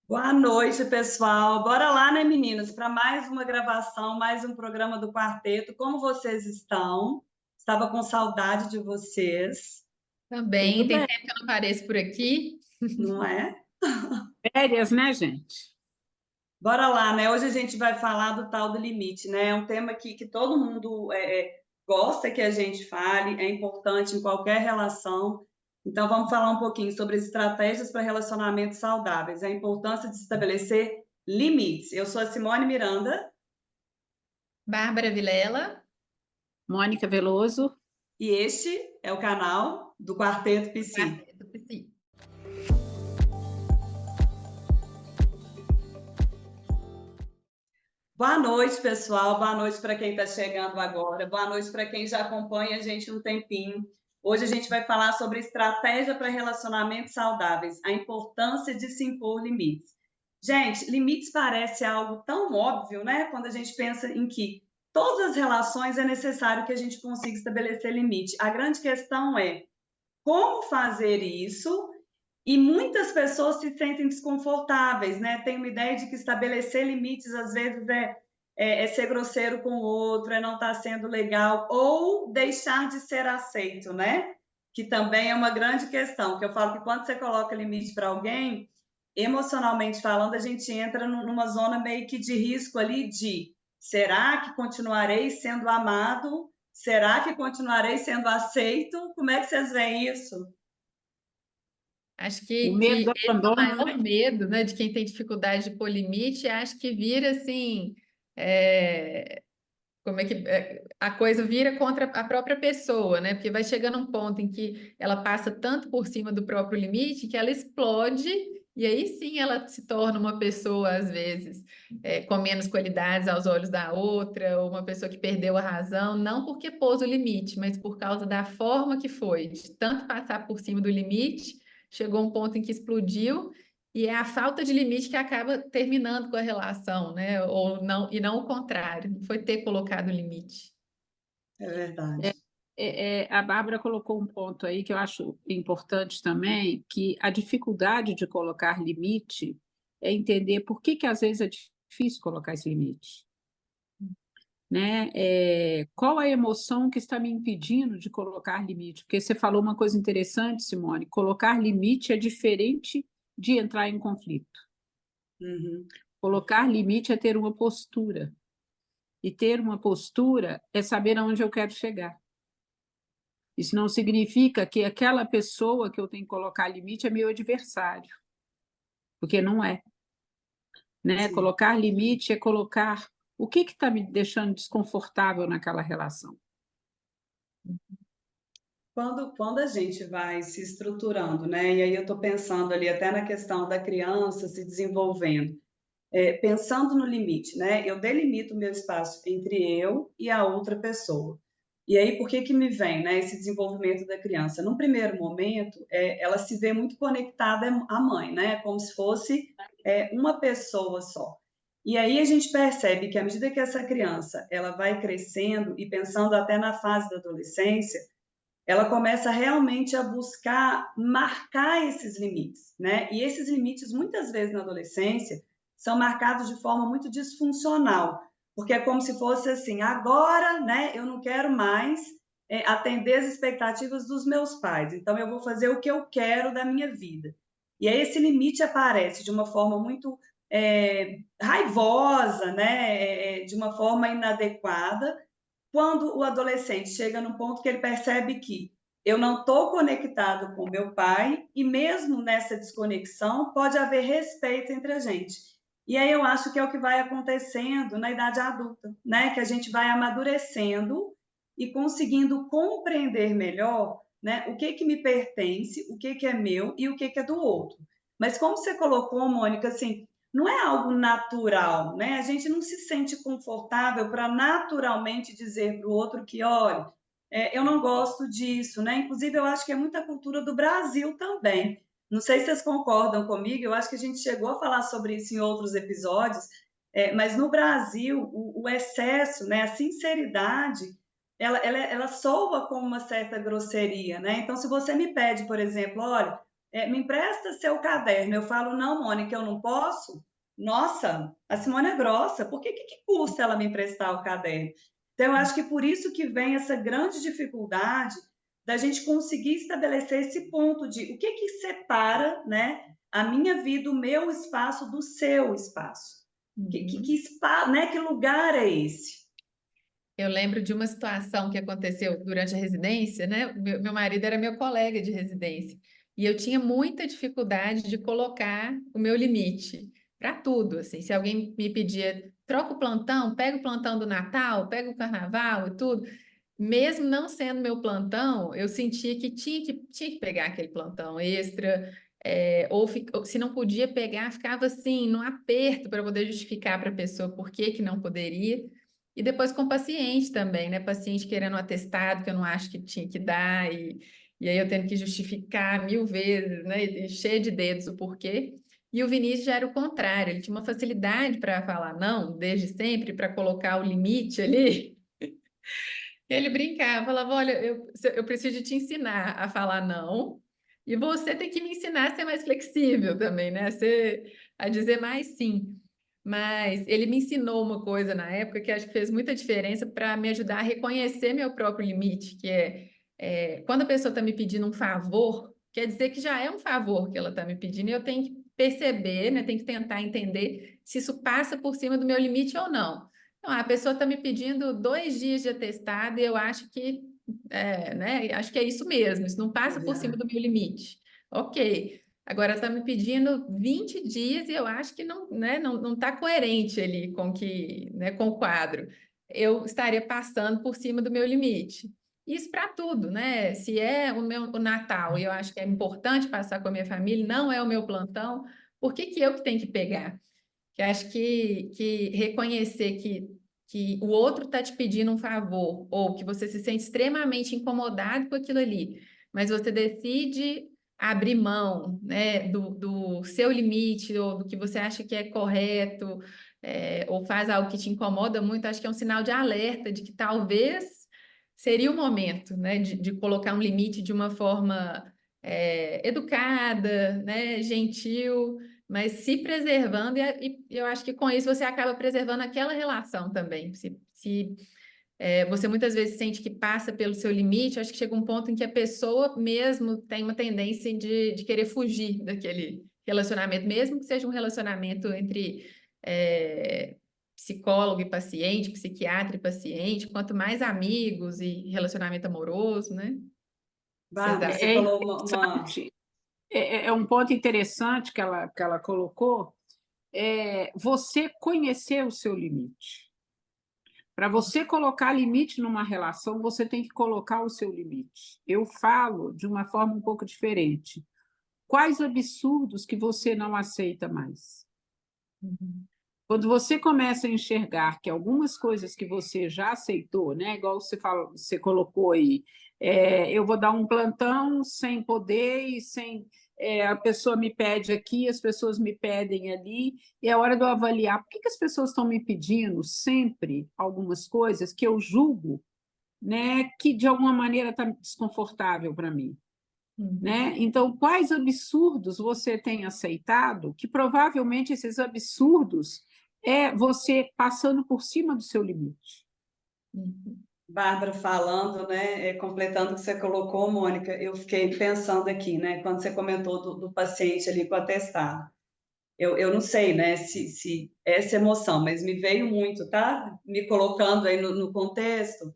Boa noite, pessoal. Bora lá, né, meninas, para mais uma gravação, mais um programa do Quarteto. Como vocês estão? Estava com saudade de vocês, Também, Tudo tem bem. tempo que eu não apareço por aqui. não é? Férias, né, gente? Bora lá, né? Hoje a gente vai falar do tal do limite, né? É um tema que todo mundo gosta que a gente fale, é importante em qualquer relação. Então, vamos falar um pouquinho sobre as estratégias para relacionamentos saudáveis, a importância de estabelecer limites. Eu sou a Simone Miranda. Bárbara Vilela. Mônica Veloso. E este é o canal do Quarteto Do PC. Quarteto Psi. Boa noite, pessoal. Boa noite para quem está chegando agora. Boa noite para quem já acompanha a gente um tempinho. Hoje a gente vai falar sobre estratégia para relacionamentos saudáveis, a importância de se impor limites. Gente, limites parece algo tão óbvio, né? Quando a gente pensa em que todas as relações é necessário que a gente consiga estabelecer limite. A grande questão é como fazer isso. E muitas pessoas se sentem desconfortáveis, né? Tem uma ideia de que estabelecer limites, às vezes, é ser grosseiro com o outro, é não estar sendo legal, ou deixar de ser aceito, né? Que também é uma grande questão, que eu falo que quando você coloca limite para alguém, emocionalmente falando, a gente entra numa zona meio que de risco ali de será que continuarei sendo amado? Será que continuarei sendo aceito? Como é que vocês veem isso? Acho O que medo do esse é o abandono, maior né? medo, né, de quem tem dificuldade de pôr limite. Acho que vira assim, é, como é que a coisa vira contra a própria pessoa, né? Porque vai chegando um ponto em que ela passa tanto por cima do próprio limite que ela explode. E aí sim ela se torna uma pessoa, às vezes, com menos qualidades aos olhos da outra, ou uma pessoa que perdeu a razão, não porque pôs o limite, mas por causa da forma que foi, de tanto passar por cima do limite, chegou um ponto em que explodiu, e é a falta de limite que acaba terminando com a relação, né? Ou não, e não o contrário, não foi ter colocado limite. É verdade. A Bárbara colocou um ponto aí que eu acho importante também, que a dificuldade de colocar limite é entender por que às vezes é difícil colocar esse limite, né? Qual a emoção que está me impedindo de colocar limite? Porque você falou uma coisa interessante, Simone, colocar limite é diferente de entrar em conflito. Uhum. Colocar limite é ter uma postura. E ter uma postura é saber aonde eu quero chegar. Isso não significa que aquela pessoa que eu tenho que colocar limite é meu adversário, porque não é. Né? Sim. Colocar limite é colocar o que está me deixando desconfortável naquela relação. Quando a gente vai se estruturando, né? E aí eu estou pensando ali até na questão da criança se desenvolvendo, pensando no limite, né? Eu delimito o meu espaço entre eu e a outra pessoa. E aí, por que que me vem, né, esse desenvolvimento da criança? Num primeiro momento, ela se vê muito conectada à mãe, né? Como se fosse uma pessoa só. E aí a gente percebe que à medida que essa criança ela vai crescendo e pensando até na fase da adolescência, ela começa realmente a buscar marcar esses limites, né? E esses limites, muitas vezes na adolescência, são marcados de forma muito disfuncional, porque é como se fosse assim, agora, né, eu não quero mais atender as expectativas dos meus pais, então eu vou fazer o que eu quero da minha vida. E aí esse limite aparece de uma forma muito raivosa, né, de uma forma inadequada, quando o adolescente chega num ponto que ele percebe que eu não estou conectado com meu pai e mesmo nessa desconexão pode haver respeito entre a gente. E aí eu acho que é o que vai acontecendo na idade adulta, né? Que a gente vai amadurecendo e conseguindo compreender melhor, né? O que que me pertence, o que que é meu e o que que é do outro. Mas como você colocou, Mônica, assim, não é algo natural, né? A gente não se sente confortável para naturalmente dizer para o outro que, olha, eu não gosto disso, né? Inclusive, eu acho que é muita cultura do Brasil também. Não sei se vocês concordam comigo, eu acho que a gente chegou a falar sobre isso em outros episódios, mas no Brasil, o excesso, né, a sinceridade, ela soa como uma certa grosseria, né? Então, se você me pede, por exemplo, olha, me empresta seu caderno. Eu falo, não, Mônica, eu não posso. Nossa, a Simone é grossa, por que custa ela me emprestar o caderno? Então, eu acho que por isso que vem essa grande dificuldade da gente conseguir estabelecer esse ponto de o que separa, né, a minha vida, o meu espaço do seu espaço. Que lugar é esse? Eu lembro de uma situação que aconteceu durante a residência, né? Meu marido era meu colega de residência e eu tinha muita dificuldade de colocar o meu limite para tudo, assim. Se alguém me pedia, troca o plantão, pega o plantão do Natal, pega o Carnaval e tudo, mesmo não sendo meu plantão, eu sentia que tinha que pegar aquele plantão extra, ou se não podia pegar, ficava assim, no aperto para poder justificar para a pessoa por que não poderia. E depois com paciente também, né? Paciente querendo um atestado que eu não acho que tinha que dar, e aí eu tendo que justificar 1000 vezes, né? E cheio de dedos o porquê. E o Vinícius já era o contrário, ele tinha uma facilidade para falar não, desde sempre, para colocar o limite ali. Ele brincava, falava: olha, eu preciso te ensinar a falar não, e você tem que me ensinar a ser mais flexível também, né? A dizer mais sim. Mas ele me ensinou uma coisa na época que acho que fez muita diferença para me ajudar a reconhecer meu próprio limite, que quando a pessoa está me pedindo um favor, quer dizer que já é um favor que ela está me pedindo, e eu tenho que perceber, né? Tenho que tentar entender se isso passa por cima do meu limite ou não. Então, a pessoa está me pedindo 2 dias de atestado e eu acho que, né? Acho que é isso mesmo, isso não passa por cima do meu limite. Ok. Agora está me pedindo 20 dias e eu acho que não, né, não está coerente ali né, com o quadro. Eu estaria passando por cima do meu limite. Isso para tudo, né? Se é o Natal e eu acho que é importante passar com a minha família, não é o meu plantão, por que eu que tenho que pegar? Que acho que reconhecer que o outro está te pedindo um favor, ou que você se sente extremamente incomodado com aquilo ali, mas você decide abrir mão, né, do seu limite, ou do que você acha que é correto, ou faz algo que te incomoda muito, acho que é um sinal de alerta de que talvez seria o momento, né, de colocar um limite de uma forma educada, né, gentil, mas se preservando, e eu acho que com isso você acaba preservando aquela relação também. Se você muitas vezes sente que passa pelo seu limite, eu acho que chega um ponto em que a pessoa mesmo tem uma tendência de querer fugir daquele relacionamento, mesmo que seja um relacionamento entre psicólogo e paciente, psiquiatra e paciente, quanto mais amigos e relacionamento amoroso, né? Vocês Bárbara, acham? você É falou interessante, é um ponto interessante que ela colocou, você conhecer o seu limite. Para você colocar limite numa relação, você tem que colocar o seu limite. Eu falo de uma forma um pouco diferente. Quais absurdos que você não aceita mais? Uhum. Quando você começa a enxergar que algumas coisas que você já aceitou, né, igual você colocou aí, eu vou dar um plantão sem poder e sem. A pessoa me pede aqui, as pessoas me pedem ali, e é hora de eu avaliar por que as pessoas estão me pedindo sempre algumas coisas que eu julgo, né, que de alguma maneira está desconfortável para mim. Uhum. Né? Então, quais absurdos você tem aceitado, que provavelmente esses absurdos é você passando por cima do seu limite. Uhum. Bárbara falando, né, completando o que você colocou, Mônica, eu fiquei pensando aqui, né, quando você comentou do paciente ali com o atestado. Eu não sei, né, se essa emoção, mas me veio muito, tá? Me colocando aí no contexto,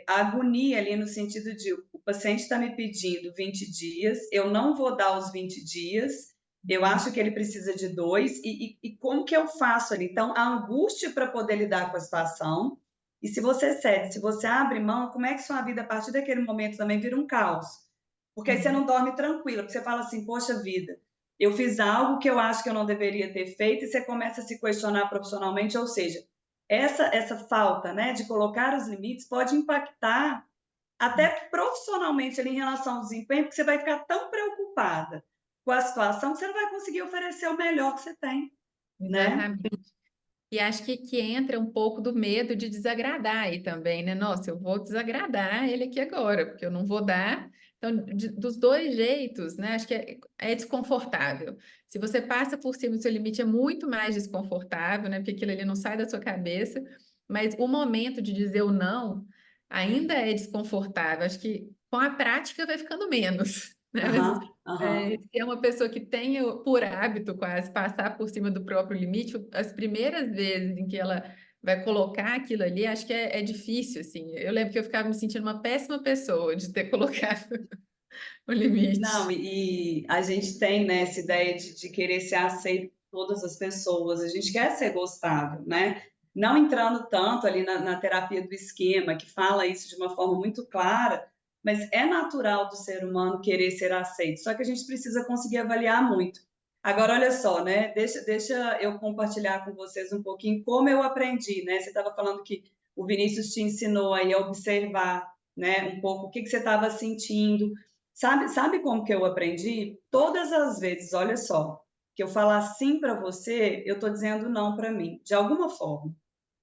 a agonia ali no sentido de o paciente está me pedindo 20 dias, eu não vou dar os 20 dias, eu acho que ele precisa de 2, e como que eu faço ali? Então, a angústia para poder lidar com a situação, e se você cede, se você abre mão, como é que sua vida, a partir daquele momento, também vira um caos? Porque aí você não dorme tranquila, porque você fala assim, poxa vida, eu fiz algo que eu acho que eu não deveria ter feito, e você começa a se questionar profissionalmente, ou seja, essa falta, né, de colocar os limites pode impactar até profissionalmente ali em relação ao desempenho, porque você vai ficar tão preocupada com a situação que você não vai conseguir oferecer o melhor que você tem, né? Exatamente. E acho que entra um pouco do medo de desagradar aí também, né? Nossa, eu vou desagradar ele aqui agora, porque eu não vou dar Então, dos dois jeitos, né, acho que é desconfortável. Se você passa por cima do seu limite, é muito mais desconfortável, né, porque aquilo ali não sai da sua cabeça, mas o momento de dizer o não ainda é desconfortável. Acho que com a prática vai ficando menos, né? Se é uma pessoa que tem por hábito quase passar por cima do próprio limite, as primeiras vezes em que ela vai colocar aquilo ali, acho que é difícil, assim. Eu lembro que eu ficava me sentindo uma péssima pessoa de ter colocado o limite. Não, e a gente tem, né, essa ideia de querer ser aceito por todas as pessoas, a gente quer ser gostado, né? Não entrando tanto ali na terapia do esquema, que fala isso de uma forma muito clara, mas é natural do ser humano querer ser aceito, só que a gente precisa conseguir avaliar muito. Agora, olha só, né? Deixa eu compartilhar com vocês um pouquinho como eu aprendi, né? Você estava falando que o Vinícius te ensinou aí a observar, né, um pouco o que você estava sentindo. Sabe como que eu aprendi? Todas as vezes, olha só, que eu falar sim para você, eu estou dizendo não para mim, de alguma forma,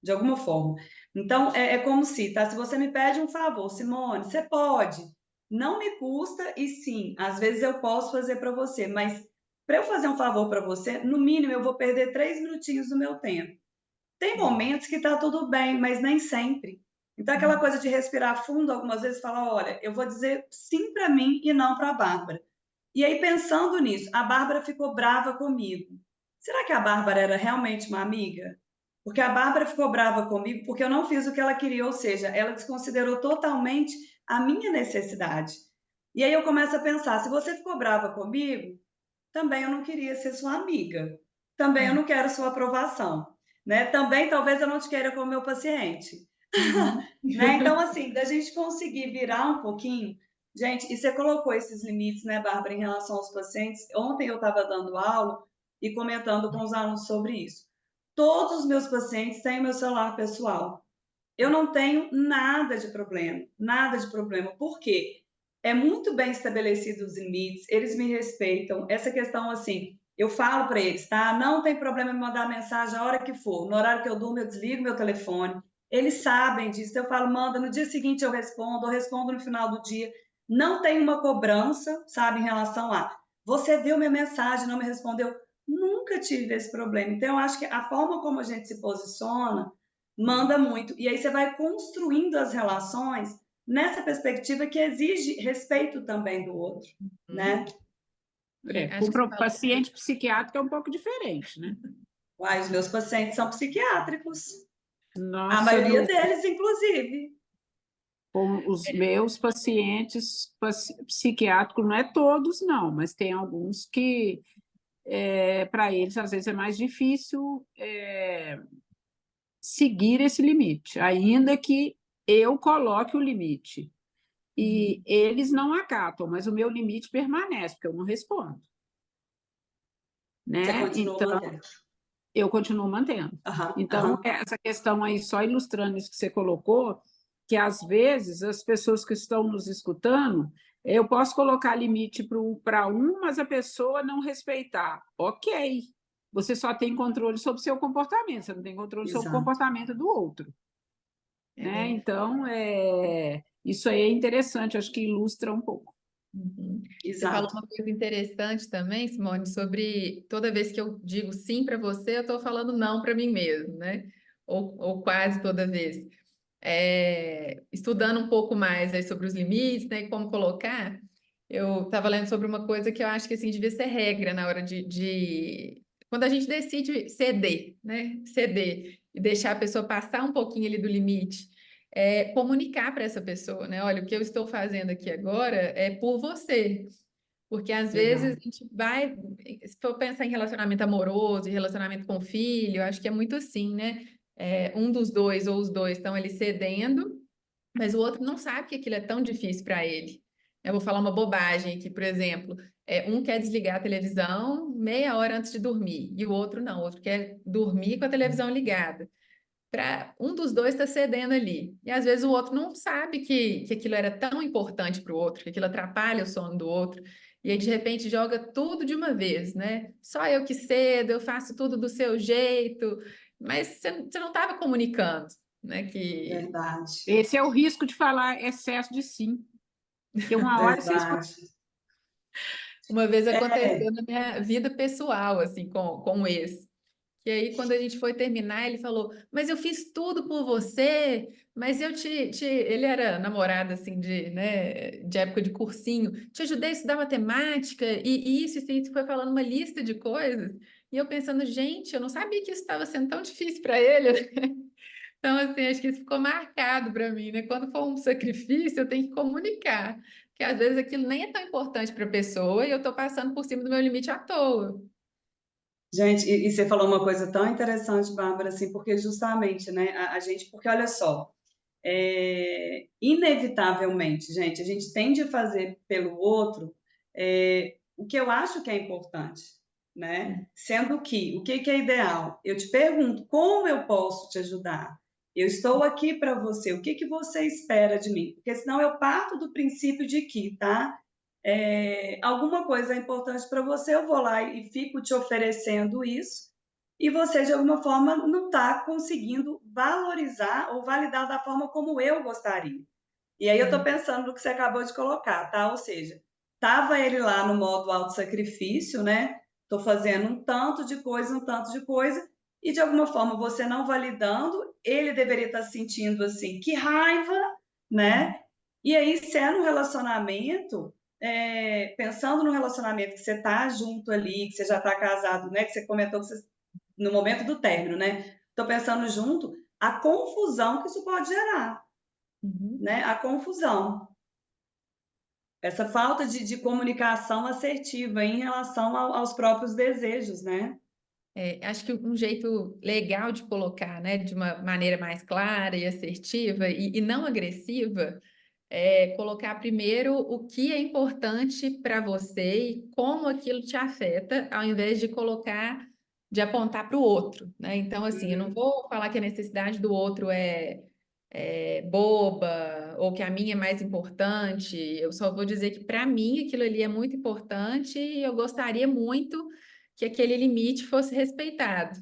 de alguma forma. Então, é como se, tá? Se você me pede um favor, Simone, você pode. Não me custa e sim, às vezes eu posso fazer para você, mas para eu fazer um favor para você, no mínimo eu vou perder 3 minutinhos do meu tempo. Tem momentos que está tudo bem, mas nem sempre. Então, aquela coisa de respirar fundo, algumas vezes falar, olha, eu vou dizer sim para mim e não para a Bárbara. E aí, pensando nisso, a Bárbara ficou brava comigo. Será que a Bárbara era realmente uma amiga? Porque a Bárbara ficou brava comigo porque eu não fiz o que ela queria, ou seja, ela desconsiderou totalmente a minha necessidade. E aí eu começo a pensar, se você ficou brava comigo, também eu não queria ser sua amiga. Também eu não quero sua aprovação, né? Também talvez eu não te queira como meu paciente. Né? Então, assim, da gente conseguir virar um pouquinho, gente, e você colocou esses limites, né, Bárbara, em relação aos pacientes. Ontem eu estava dando aula e comentando com os alunos sobre isso. Todos os meus pacientes têm meu celular pessoal. Eu não tenho nada de problema, nada de problema. Por quê? É muito bem estabelecido os limites, eles me respeitam. Essa questão, assim, eu falo para eles, tá? Não tem problema me mandar mensagem a hora que for. No horário que eu durmo, eu desligo meu telefone. Eles sabem disso. Eu falo, manda, no dia seguinte eu respondo no final do dia. Não tem uma cobrança, sabe, em relação a você viu minha mensagem, não me respondeu. Nunca tive esse problema. Então, eu acho que a forma como a gente se posiciona manda muito. E aí você vai construindo as relações nessa perspectiva que exige respeito também do outro, né? Acho que O paciente psiquiátrico é um pouco diferente, né? Uai, os meus pacientes são psiquiátricos. A Nossa, maioria deles, inclusive. os meus pacientes psiquiátricos, não é todos, não, mas tem alguns que, para eles, às vezes é mais difícil seguir esse limite, ainda que eu coloque o limite. E eles não acatam, mas o meu limite permanece, porque eu não respondo. Você Né? continua Então, mantendo. eu continuo mantendo. Então, essa questão aí, só ilustrando isso que você colocou, que às vezes as pessoas que estão nos escutando, eu posso colocar limite para um, mas a pessoa não respeitar. Ok, você só tem controle sobre o seu comportamento, você não tem controle sobre o comportamento do outro. Né? Então, isso aí é interessante, acho que ilustra um pouco. Você falou uma coisa interessante também, Simone, sobre toda vez que eu digo sim para você, eu estou falando não para mim mesmo, né? Ou quase toda vez. Estudando um pouco mais aí sobre os limites, né, e como colocar, eu estava lendo sobre uma coisa que eu acho que assim, devia ser regra na hora quando a gente decide ceder, né? Ceder e deixar a pessoa passar um pouquinho ali do limite. Comunicar para essa pessoa, né? Olha, o que eu estou fazendo aqui agora é por você. Porque às vezes a gente vai, se for pensar em relacionamento amoroso, em relacionamento com filho, eu acho que é muito assim, né? Um dos dois ou os dois estão ali cedendo, mas o outro não sabe que aquilo é tão difícil para ele. Eu vou falar uma bobagem aqui, por exemplo, um quer desligar a televisão meia hora antes de dormir, e o outro não, o outro quer dormir com a televisão ligada. Um dos dois está cedendo ali. E às vezes o outro não sabe que aquilo era tão importante para o outro, que aquilo atrapalha o sono do outro. E aí, de repente, joga tudo de uma vez, né? Só eu que cedo, eu faço tudo do seu jeito. Mas você não estava comunicando, né? Verdade. Esse é o risco de falar excesso de sim. Porque uma hora vocês... Verdade. Uma vez É, aconteceu na minha vida pessoal, assim, com um ex. E aí, quando a gente foi terminar, ele falou: Mas eu fiz tudo por você, mas eu Ele era namorado, assim, de época de cursinho, te ajudei a estudar matemática, e isso, e foi falando uma lista de coisas. E eu pensando, gente, eu não sabia que isso estava sendo tão difícil para ele. Então, assim, acho que isso ficou marcado para mim, né? Quando for um sacrifício, eu tenho que comunicar, que às vezes aquilo nem é tão importante para a pessoa e eu estou passando por cima do meu limite à toa. gente, e você falou uma coisa tão interessante, Bárbara, assim, porque justamente, né, a gente, porque olha só, inevitavelmente, gente, a gente tende a fazer pelo outro o que eu acho que é importante, né? Sendo que, o que é ideal? Eu te pergunto, como eu posso te ajudar? Eu estou aqui para você, o que você espera de mim? Porque senão eu parto do princípio de que, tá? Alguma coisa é importante para você, eu vou lá e fico te oferecendo isso, e você, de alguma forma, não está conseguindo valorizar ou validar da forma como eu gostaria. E aí eu estou Uhum. pensando no que você acabou de colocar, tá? Ou seja, estava ele lá no modo autossacrifício, né? Estou fazendo um tanto de coisa, e de alguma forma você não validando, ele deveria estar sentindo assim, que raiva, Uhum. né? E aí, se é no relacionamento, pensando no relacionamento que você está junto ali, que você já está casado, né? Que você comentou que você, no momento do término, né? Estou pensando junto, a confusão que isso pode gerar, Uhum. né? A confusão. Essa falta de comunicação assertiva em relação aos próprios desejos, né? Acho que um jeito legal de colocar, né, de uma maneira mais clara e assertiva e não agressiva, é colocar primeiro o que é importante para você e como aquilo te afeta, ao invés de de apontar para o outro, né? Então, assim, eu não Uhum. vou falar que a necessidade do outro é boba ou que a minha é mais importante, eu só vou dizer que para mim aquilo ali é muito importante e eu gostaria muito que aquele limite fosse respeitado,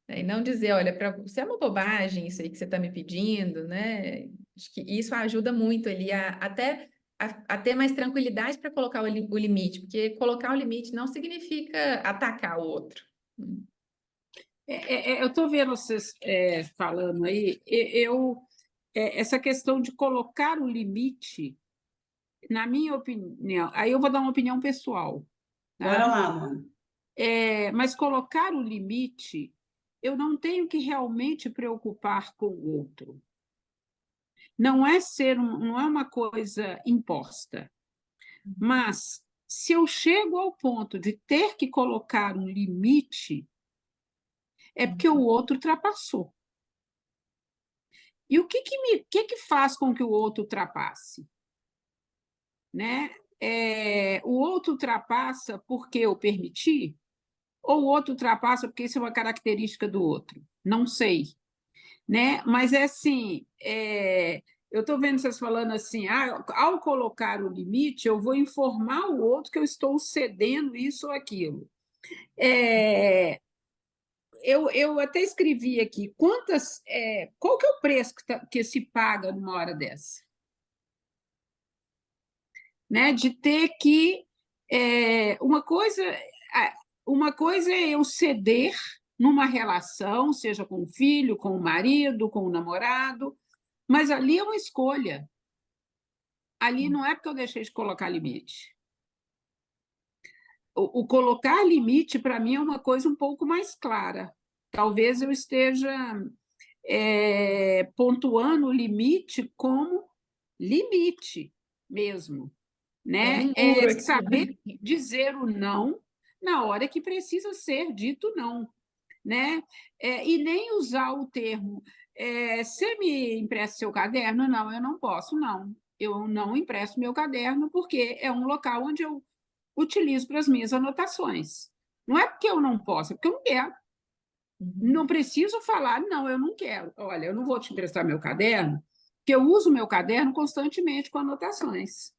né? E não dizer, olha, para você é uma bobagem isso aí que você está me pedindo, né? Acho que isso ajuda muito ali a ter mais tranquilidade para colocar o limite, porque colocar o limite não significa atacar o outro. Eu estou vendo vocês falando aí, essa questão de colocar o limite, na minha opinião, aí eu vou dar uma opinião pessoal, Bora tá? lá, mano. Mas colocar o limite, eu não tenho que realmente preocupar com o outro. Não é não é uma coisa imposta, mas se eu chego ao ponto de ter que colocar um limite, é porque o outro ultrapassou. E o que faz com que o outro ultrapasse? Né? O outro ultrapassa porque eu permiti? Ou o outro ultrapassa porque isso é uma característica do outro? Não sei. Né? Mas é assim, eu estou vendo vocês falando assim, ao colocar o limite, eu vou informar o outro que eu estou cedendo isso ou aquilo. Eu até escrevi aqui, qual que é o preço que se paga numa hora dessa? Né? De ter que... uma coisa é eu ceder numa relação, seja com o filho, com o marido, com o namorado, mas ali é uma escolha. Ali não é porque eu deixei de colocar limite. O colocar limite, para mim, é uma coisa um pouco mais clara. Talvez eu esteja pontuando o limite como limite mesmo. Tem Né? um muro aqui, Saber né? dizer o não na hora que precisa ser dito não. Né? E nem usar o termo você me empresta seu caderno? Não, eu não posso, não. Eu não empresto meu caderno porque é um local onde eu utilizo para as minhas anotações. Não é porque eu não posso, é porque eu não quero. Uhum. Não preciso falar, não, eu não quero. Olha, eu não vou te emprestar meu caderno, porque eu uso meu caderno constantemente com anotações.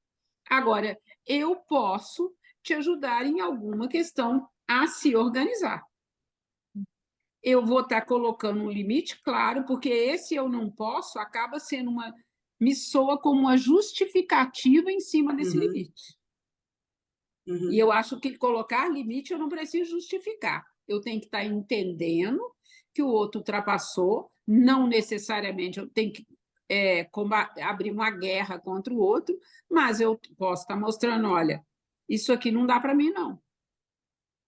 Agora, eu posso te ajudar em alguma questão a se organizar. Eu vou estar colocando um limite, claro, porque esse eu não posso acaba sendo me soa como uma justificativa em cima desse Uhum. limite. Uhum. E eu acho que colocar limite eu não preciso justificar. Eu tenho que estar entendendo que o outro ultrapassou, não necessariamente eu tenho que abrir uma guerra contra o outro, mas eu posso estar mostrando, olha, isso aqui não dá para mim, não.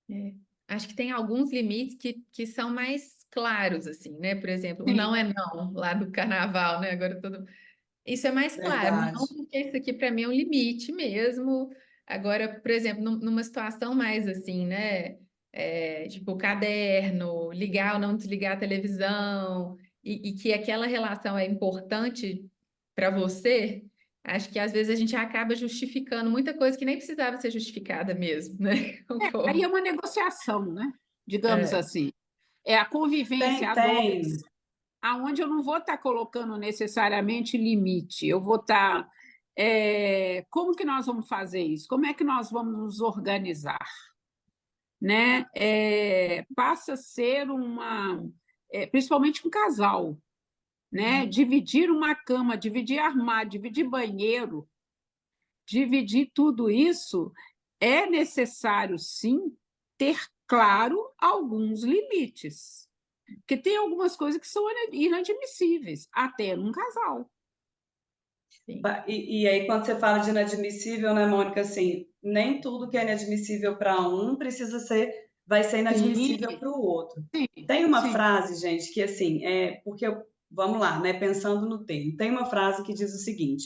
É. Acho que tem alguns limites que são mais claros, assim, né? Por exemplo, o Sim. não é não, lá do carnaval, né? Agora todo. Isso é mais claro, Verdade. não, porque isso aqui para mim é um limite mesmo. Agora, por exemplo, numa situação mais assim, né? Tipo, caderno, ligar ou não desligar a televisão, e que aquela relação é importante para você, acho que às vezes a gente acaba justificando muita coisa que nem precisava ser justificada mesmo, né? Aí é Concordo. uma negociação, né? Digamos É, assim. É a convivência a Tem. dois, aonde eu não vou estar colocando necessariamente limite, eu vou estar. Como que nós vamos fazer isso? Como é que nós vamos nos organizar? Né? Passa a ser principalmente um casal, né? Dividir uma cama, dividir armário, dividir banheiro, dividir tudo isso, é necessário, sim, ter claro alguns limites. Porque tem algumas coisas que são inadmissíveis, até num casal. sim, E aí, quando você fala de inadmissível, né, Mônica, assim, nem tudo que é inadmissível para um vai ser Sim, inadmissível para o outro. sim, Tem uma sim. frase, gente, que assim, vamos lá, né, pensando no termo, tem uma frase que diz o seguinte: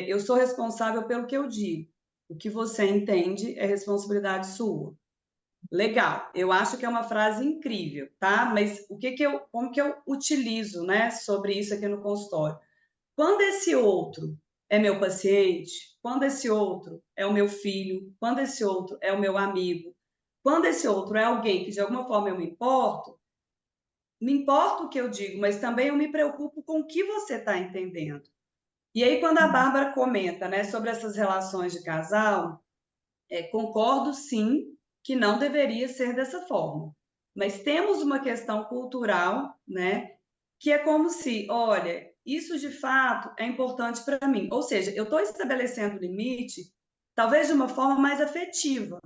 eu sou responsável pelo que eu digo, o que você entende é responsabilidade sua. Legal, eu acho que é uma frase incrível, tá? Mas como que eu utilizo, né, sobre isso aqui no consultório? Quando esse outro é meu paciente, quando esse outro é o meu filho, quando esse outro é o meu amigo, quando esse outro é alguém que de alguma forma eu me importo o que eu digo, mas também eu me preocupo com o que você está entendendo. E aí, quando a Bárbara comenta, né, sobre essas relações de casal, concordo sim que não deveria ser dessa forma. Mas temos uma questão cultural, né, que é como se, olha, isso de fato é importante para mim. Ou seja, eu estou estabelecendo limite, talvez de uma forma mais afetiva,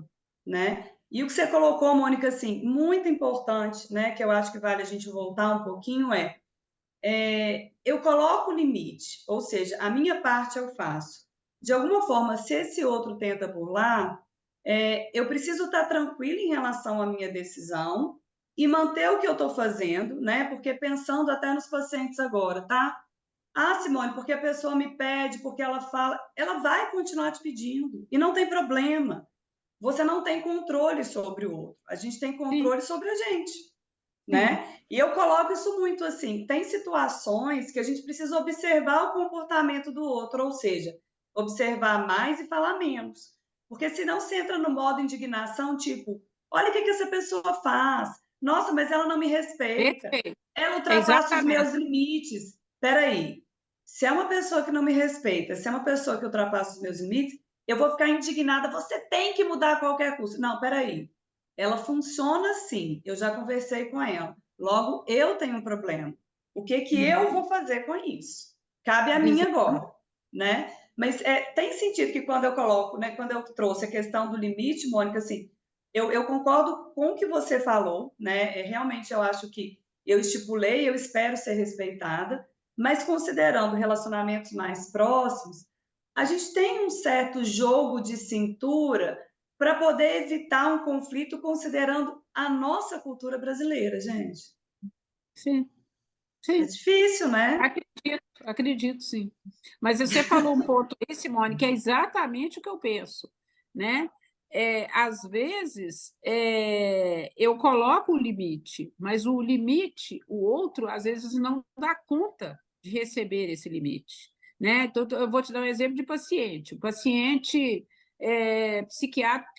né? E o que você colocou, Mônica, assim, muito importante, né, que eu acho que vale a gente voltar um pouquinho, eu coloco o limite, ou seja, a minha parte eu faço. De alguma forma, se esse outro tenta burlar, eu preciso estar tranquila em relação à minha decisão e manter o que eu estou fazendo, né? Porque pensando até nos pacientes agora, tá? Ah, Simone, porque a pessoa me pede, porque ela fala, ela vai continuar te pedindo e não tem problema. Você não tem controle sobre o outro, a gente tem Sim, controle sobre a gente, sim. né? E eu coloco isso muito assim, tem situações que a gente precisa observar o comportamento do outro, ou seja, observar mais e falar menos. Porque senão você entra no modo indignação, tipo, olha o que essa pessoa faz. Nossa, mas ela não me respeita. Perfeito. Ela ultrapassa os Exatamente. meus limites. Peraí, se é uma pessoa que não me respeita, se é uma pessoa que ultrapassa os meus limites, eu vou ficar indignada, você tem que mudar a qualquer custo. Não, peraí. Ela funciona assim. Eu já conversei com ela. Logo, eu tenho um problema. O que que eu vou fazer com isso? Cabe a mim Exatamente. agora, né? Mas tem sentido que quando eu coloco, né? Quando eu trouxe a questão do limite, Mônica, assim, eu concordo com o que você falou, né? Realmente eu acho que eu estipulei, eu espero ser respeitada, mas considerando relacionamentos mais próximos, a gente tem um certo jogo de cintura para poder evitar um conflito considerando a nossa cultura brasileira, gente. Sim, É sim. difícil, né? Acredito, sim. Mas você falou um ponto aí, Simone, que é exatamente o que eu penso, né? Às vezes, eu coloco o limite, mas o limite, o outro, às vezes, não dá conta de receber esse limite, né? Então, eu vou te dar um exemplo de paciente. O paciente psiquiátrico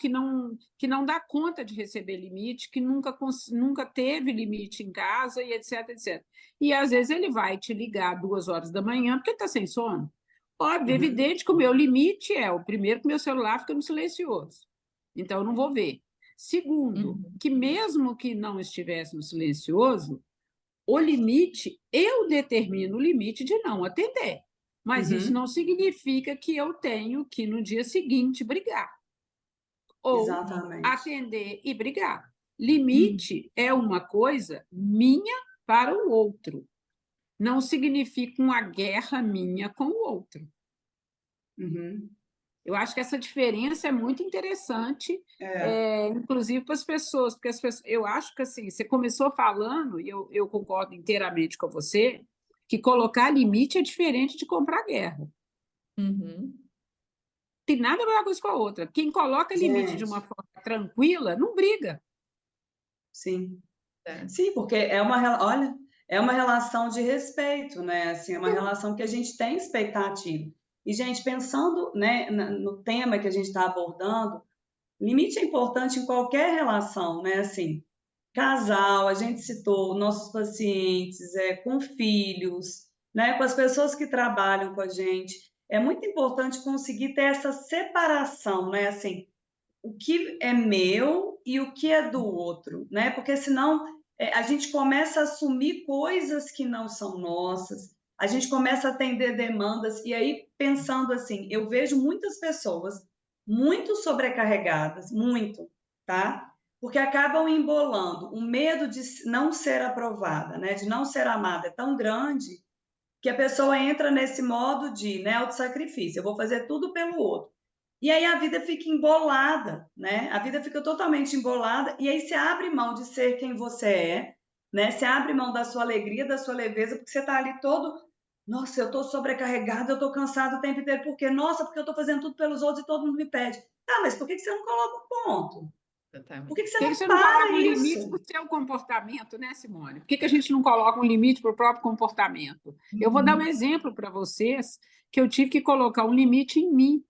que não dá conta de receber limite, que nunca teve limite em casa e etc, etc. E às vezes ele vai te ligar 2 horas da manhã porque está sem sono. Óbvio, Uhum, evidente que o meu limite é o primeiro que meu celular fica no silencioso. Então, eu não vou ver. Segundo, uhum, que mesmo que não estivesse no silencioso, o limite, eu determino o limite de não atender. mas isso Uhum. não significa que eu tenho que, no dia seguinte, brigar ou Exatamente. atender e brigar. Hum. Limite é uma coisa minha para o outro, não significa uma guerra minha com o outro. Uhum. Eu acho que essa diferença é muito interessante, inclusive para as pessoas, porque eu acho que assim, você começou falando, e eu concordo inteiramente com você, que colocar limite é diferente de comprar guerra. Uhum. Tem nada a ver uma coisa com a outra. Quem coloca limite de uma Gente, forma tranquila não briga. sim. Tá. Sim, porque olha, é uma relação de respeito, né? Assim, é uma relação que a gente tem expectativa. E, gente, pensando, né, no tema que a gente está abordando, limite é importante em qualquer relação, né? Assim, casal, a gente citou nossos pacientes, com filhos, né? Com as pessoas que trabalham com a gente. É muito importante conseguir ter essa separação, né? Assim, o que é meu e o que é do outro, né? Porque senão a gente começa a assumir coisas que não são nossas, a gente começa a atender demandas, e aí pensando assim, eu vejo muitas pessoas muito sobrecarregadas, muito, tá? Porque acabam embolando, o medo de não ser aprovada, né? De não ser amada é tão grande que a pessoa entra nesse modo de, né, autossacrifício, eu vou fazer tudo pelo outro. E aí a vida fica embolada, né? A vida fica totalmente embolada, e aí você abre mão de ser quem você é, né? Você abre mão da sua alegria, da sua leveza, porque você está ali todo. Nossa, eu estou sobrecarregada, eu estou cansado o tempo inteiro. Por quê? Nossa, porque eu estou fazendo tudo pelos outros e todo mundo me pede. Tá, mas por que você não coloca um ponto? Por que Exatamente. você Por que não você não para coloca um limite isso? para o seu comportamento, né, Simone? Por que a gente não coloca um limite para o próprio comportamento? Eu vou dar um Uhum. exemplo para vocês que eu tive que colocar um limite em mim.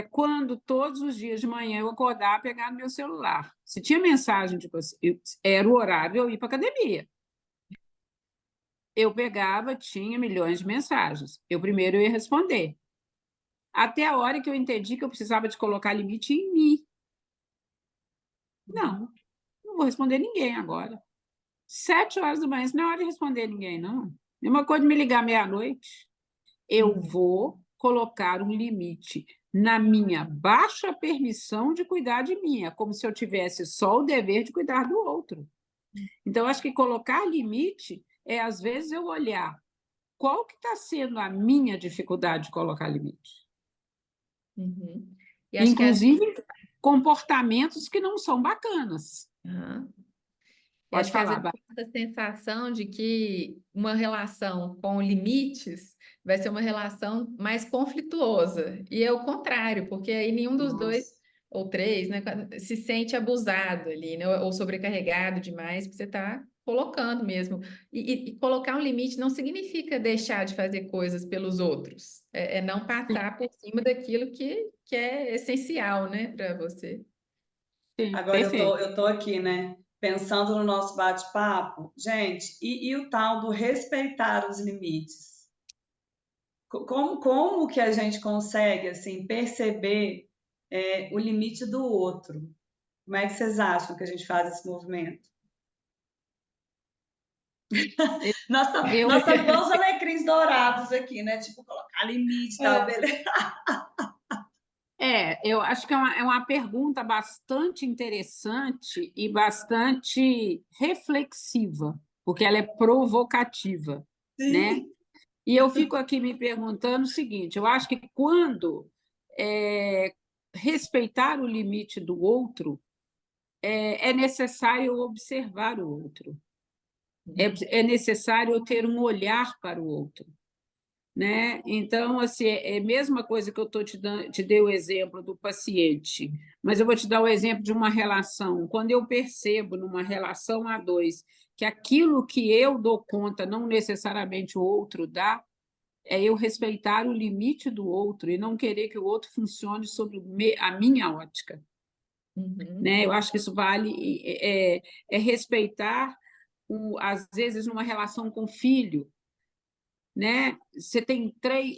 Quando todos os dias de manhã eu acordar, pegar no meu celular. Se tinha mensagem de você, era o horário de eu ir para a academia. Eu pegava, tinha milhões de mensagens. Primeiro eu ia responder. Até a hora que eu entendi que eu precisava de colocar limite em mim. Não, não vou responder ninguém agora. 7 horas da manhã, isso não é hora de responder ninguém, não. Mesma coisa de me ligar meia-noite. Eu vou colocar um limite na minha baixa permissão de cuidar de mim, é como se eu tivesse só o dever de cuidar do outro. Então, acho que colocar limite às vezes, eu olhar qual que está sendo a minha dificuldade de colocar limite. Uhum. E acho que Inclusive, comportamentos que não são bacanas. Aham. E Pode acho que às falar, vezes tem essa sensação de que uma relação com limites vai ser uma relação mais conflituosa. E é o contrário, porque aí nenhum dos dois, Nossa. ou três, né, se sente abusado ali, né, ou sobrecarregado demais, porque você está colocando mesmo. E colocar um limite não significa deixar de fazer coisas pelos outros. É não passar por cima daquilo que é essencial, né, para você. sim, Agora perfeito. eu tô aqui, né, pensando no nosso bate-papo, gente, e o tal do respeitar os limites? Como que a gente consegue, assim, perceber o limite do outro? Como é que vocês acham que a gente faz esse movimento? Eu, Nós estamos igual os alecrins dourados aqui, né? Tipo, colocar limite e tal, beleza? eu acho que é uma pergunta bastante interessante e bastante reflexiva, porque ela é provocativa, né? Sim. E eu fico aqui me perguntando o seguinte: eu acho que quando respeitar o limite do outro, é necessário observar o outro, é necessário eu ter um olhar para o outro. Né? Então, assim, é a mesma coisa que eu te dei o exemplo do paciente, mas eu vou te dar o exemplo de uma relação. Quando eu percebo numa relação a dois que aquilo que eu dou conta não necessariamente o outro dá, é eu respeitar o limite do outro e não querer que o outro funcione sobre a minha ótica. Uhum. Né? Eu acho que isso vale respeitar, às vezes, numa relação com filho, né?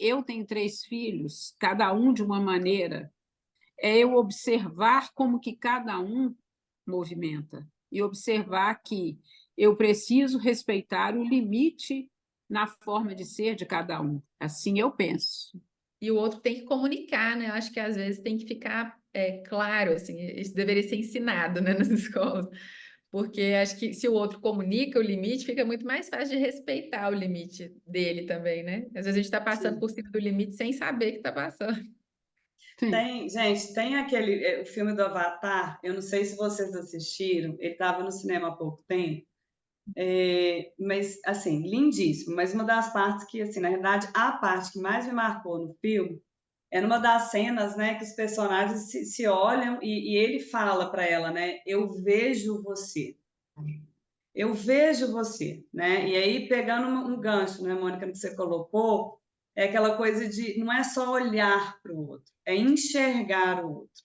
Eu tenho 3 filhos, cada um de uma maneira. É eu observar como que cada um movimenta e observar que eu preciso respeitar o limite na forma de ser de cada um. Assim eu penso. E o outro tem que comunicar, né? Eu acho que às vezes tem que ficar claro, assim, isso deveria ser ensinado, né, nas escolas. Porque acho que se o outro comunica o limite, fica muito mais fácil de respeitar o limite dele também, né? Às vezes a gente está passando Sim. por cima do limite sem saber que está passando. Sim. Gente, tem aquele, o filme do Avatar, eu não sei se vocês assistiram, ele estava no cinema há pouco tempo, mas, assim, lindíssimo, mas uma das partes que, assim, na verdade, a parte que mais me marcou no filme é numa das cenas, né, que os personagens se olham e ele fala para ela, né, eu vejo você, né, e aí pegando um gancho, né, Mônica, que você colocou, é aquela coisa de, não é só olhar para o outro, é enxergar o outro.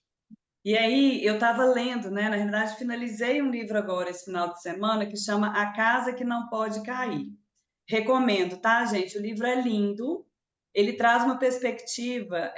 E aí eu estava lendo, né? Na realidade, finalizei um livro agora esse final de semana que chama A Casa que Não Pode Cair. Recomendo, tá, gente? O livro é lindo. Ele traz uma perspectiva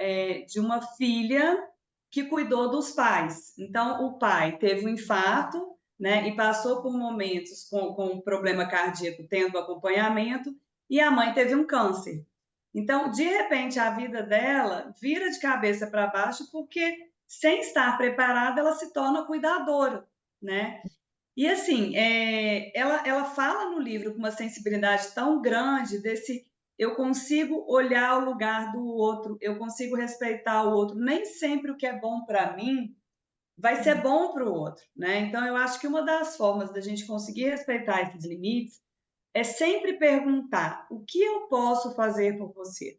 de uma filha que cuidou dos pais. Então, o pai teve um infarto, né? E passou por momentos com um problema cardíaco, tendo acompanhamento, e a mãe teve um câncer. Então, de repente, a vida dela vira de cabeça para baixo porque sem estar preparada, ela se torna cuidadora, né? E assim, ela fala no livro com uma sensibilidade tão grande desse eu consigo olhar o lugar do outro, eu consigo respeitar o outro. Nem sempre o que é bom para mim vai ser bom para o outro, né? Então eu acho que uma das formas da gente conseguir respeitar esses limites é sempre perguntar o que eu posso fazer por você?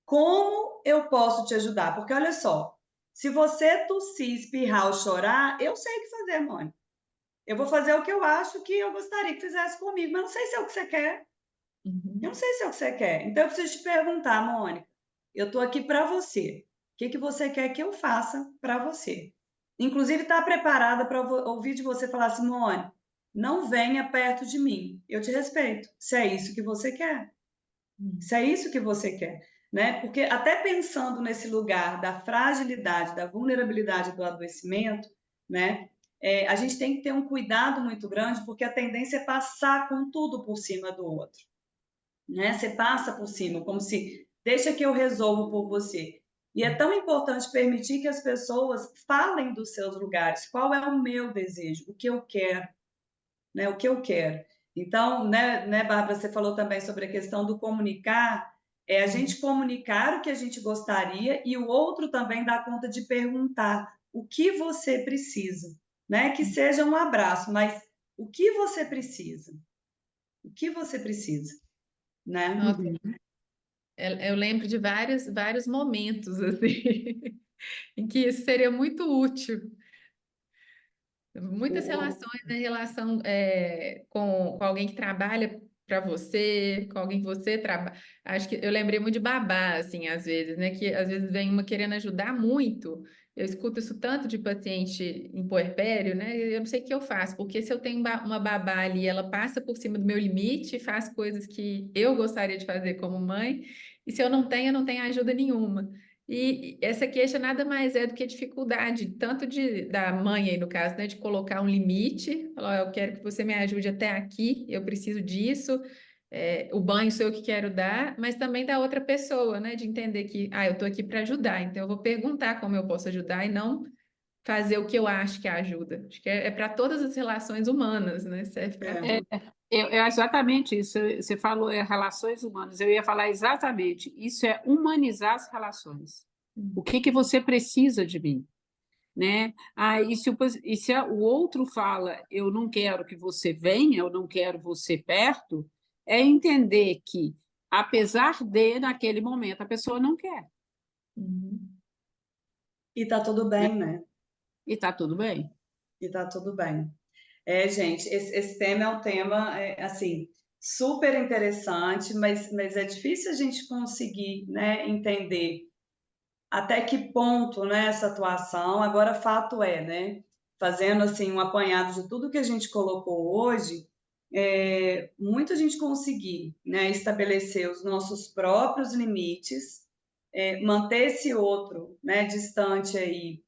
Como eu posso te ajudar? Porque olha só, se você tossir, espirrar ou chorar, eu sei o que fazer, Mônica. Eu vou fazer o que eu acho que eu gostaria que fizesse comigo, mas não sei se é o que você quer. Eu Uhum. não sei se é o que você quer. Então eu preciso te perguntar, Mônica. Eu estou aqui para você. O que que você quer que eu faça para você? Inclusive, está preparada para ouvir de você falar assim, Mônica, não venha perto de mim. Eu te respeito. Se é isso que você quer. Uhum. Se é isso que você quer, né? Porque até pensando nesse lugar da fragilidade, da vulnerabilidade do adoecimento, né? A gente tem que ter um cuidado muito grande, porque a tendência é passar com tudo por cima do outro, né? Você passa por cima, como se deixa que eu resolvo por você. E é tão importante permitir que as pessoas falem dos seus lugares. Qual é o meu desejo? O que eu quero? Né, o que eu quero. Então, né, Bárbara, você falou também sobre a questão do comunicar, a gente comunicar o que a gente gostaria e o outro também dá conta de perguntar o que você precisa, né? Que seja um abraço, mas o que você precisa? O que você precisa, né? Nossa, eu lembro de vários momentos assim em que isso seria muito útil. Muitas relações, né? Relação com alguém que trabalha para você, com alguém que você trabalha. Acho que eu lembrei muito de babá, assim, às vezes, né? Que às vezes vem uma querendo ajudar muito. Eu escuto isso tanto de paciente em puerpério, né? Eu não sei o que eu faço, porque se eu tenho uma babá ali, ela passa por cima do meu limite, faz coisas que eu gostaria de fazer como mãe, e se eu não tenho ajuda nenhuma. E essa queixa nada mais é do que dificuldade, tanto da mãe aí no caso, né, de colocar um limite, falar, "Ó, eu quero que você me ajude até aqui, eu preciso disso, o banho sou eu que quero dar, mas também da outra pessoa, né, de entender que, eu estou aqui para ajudar, então eu vou perguntar como eu posso ajudar e não fazer o que eu acho que ajuda. Acho que é para todas as relações humanas, né, serve para É, tudo. É exatamente isso. Você falou relações humanas. Eu ia falar exatamente. Isso é humanizar as relações. O que que você precisa de mim? Né? O outro fala, eu não quero que você venha, eu não quero você perto, é entender que, apesar de, naquele momento, a pessoa não quer, Uhum. e tá tudo né? bem, né? E está tudo bem. E tá tudo bem. Gente, esse tema é um tema, assim, super interessante, mas é difícil a gente conseguir, né, entender até que ponto, né, essa atuação. Agora, fato é, né, fazendo, assim, um apanhado de tudo que a gente colocou hoje, muito a gente conseguir, né, estabelecer os nossos próprios limites, manter esse outro, né, distante aí,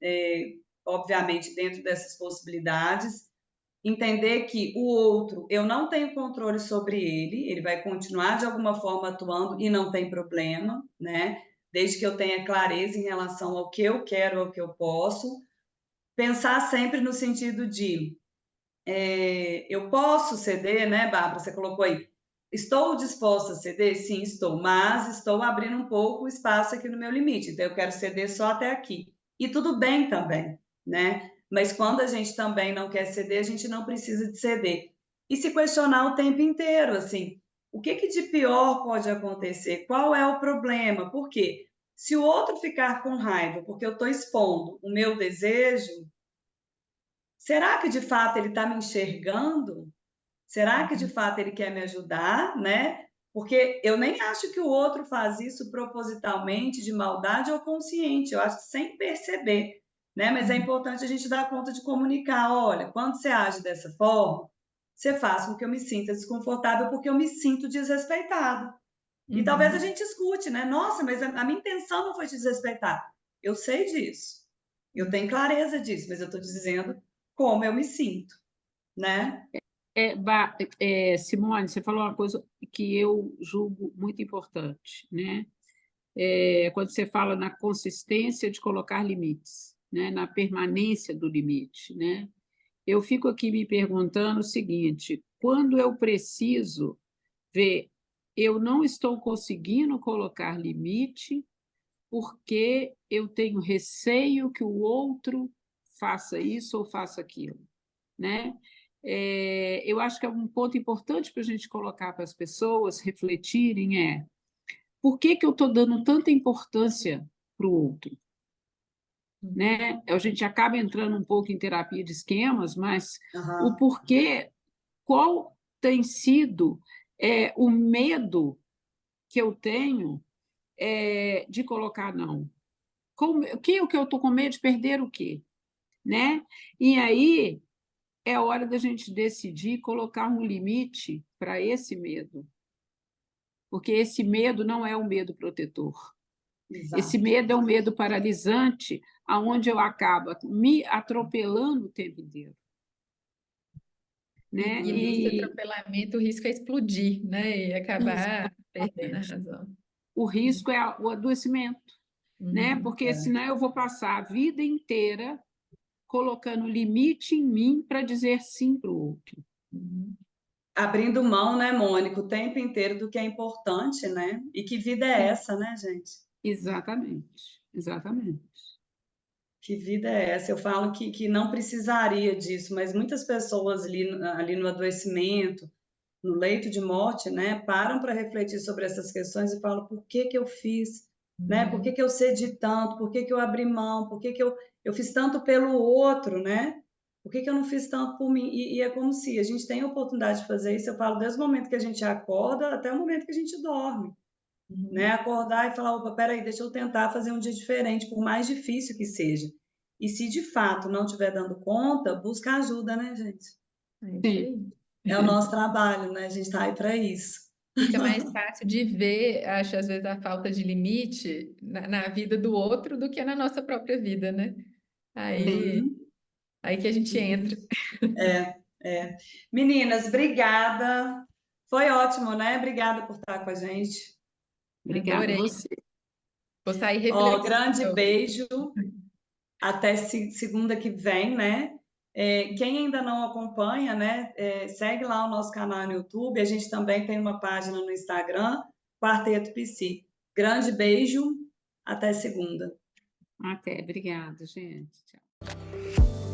obviamente, dentro dessas possibilidades, entender que o outro, eu não tenho controle sobre ele vai continuar de alguma forma atuando e não tem problema, né? Desde que eu tenha clareza em relação ao que eu quero, ao que eu posso. Pensar sempre no sentido de eu posso ceder, né, Bárbara? Você colocou aí. Estou disposta a ceder? Sim, estou, mas estou abrindo um pouco o espaço aqui no meu limite, então eu quero ceder só até aqui. E tudo bem também, né? Mas quando a gente também não quer ceder, a gente não precisa de ceder. E se questionar o tempo inteiro, assim, o que que de pior pode acontecer? Qual é o problema? Por quê? Se o outro ficar com raiva porque eu estou expondo o meu desejo, será que de fato ele está me enxergando? Será que de fato ele quer me ajudar, né? Porque eu nem acho que o outro faz isso propositalmente, de maldade ou consciente, eu acho que sem perceber, né? Mas é importante a gente dar conta de comunicar, olha, quando você age dessa forma, você faz com que eu me sinta desconfortável porque eu me sinto desrespeitado. E talvez a gente escute, né? Nossa, mas a minha intenção não foi te desrespeitar. Eu sei disso. Eu tenho clareza disso, mas eu estou dizendo como eu me sinto, né? Simone, você falou uma coisa que eu julgo muito importante, né? Quando você fala na consistência de colocar limites, né? Na permanência do limite, né? Eu fico aqui me perguntando o seguinte: quando eu preciso ver, eu não estou conseguindo colocar limite porque eu tenho receio que o outro faça isso ou faça aquilo, né? Eu acho que é um ponto importante para a gente colocar para as pessoas refletirem por que eu estou dando tanta importância para o outro? Né? A gente acaba entrando um pouco em terapia de esquemas, mas o porquê, qual tem sido o medo que eu tenho de colocar não? O que eu estou com medo de perder o quê? Né? E aí é hora da gente decidir colocar um limite para esse medo, porque esse medo não é o medo protetor. Exato. Esse medo é um medo paralisante, aonde eu acabo me atropelando o tempo inteiro. Né? E nesse atropelamento o risco é explodir, né? E acabar perdendo a razão. O risco é o adoecimento, né? Porque senão eu vou passar a vida inteira colocando limite em mim para dizer sim para o outro. Abrindo mão, né, Mônica, o tempo inteiro do que é importante, né? E que vida é essa, né, gente? Exatamente, exatamente. Que vida é essa? Eu falo que não precisaria disso, mas muitas pessoas ali no adoecimento, no leito de morte, né, param para refletir sobre essas questões e falam: por que que eu fiz? Né? Por que que eu cedi tanto? Por que que eu abri mão? Por que que eu fiz tanto pelo outro, né? Por que que eu não fiz tanto por mim? E é como se a gente tem a oportunidade de fazer isso, eu falo, desde o momento que a gente acorda até o momento que a gente dorme. Né? Acordar e falar, opa, peraí, deixa eu tentar fazer um dia diferente, por mais difícil que seja. E se de fato não estiver dando conta, busca ajuda, né, gente? É isso aí. É o nosso trabalho, né? A gente está aí para isso. Fica mais fácil de ver, acho, às vezes, a falta de limite na vida do outro do que na nossa própria vida, né? Aí que a gente entra. Meninas, obrigada. Foi ótimo, né? Obrigada por estar com a gente. Obrigada a Adorei. você. Vou sair Ó, grande reflexiva. beijo. Até segunda que vem, né? Quem ainda não acompanha, né? Segue lá o nosso canal no YouTube. A gente também tem uma página no Instagram, Quarteto PC. Grande beijo. Até segunda. Até, obrigada, gente. Tchau.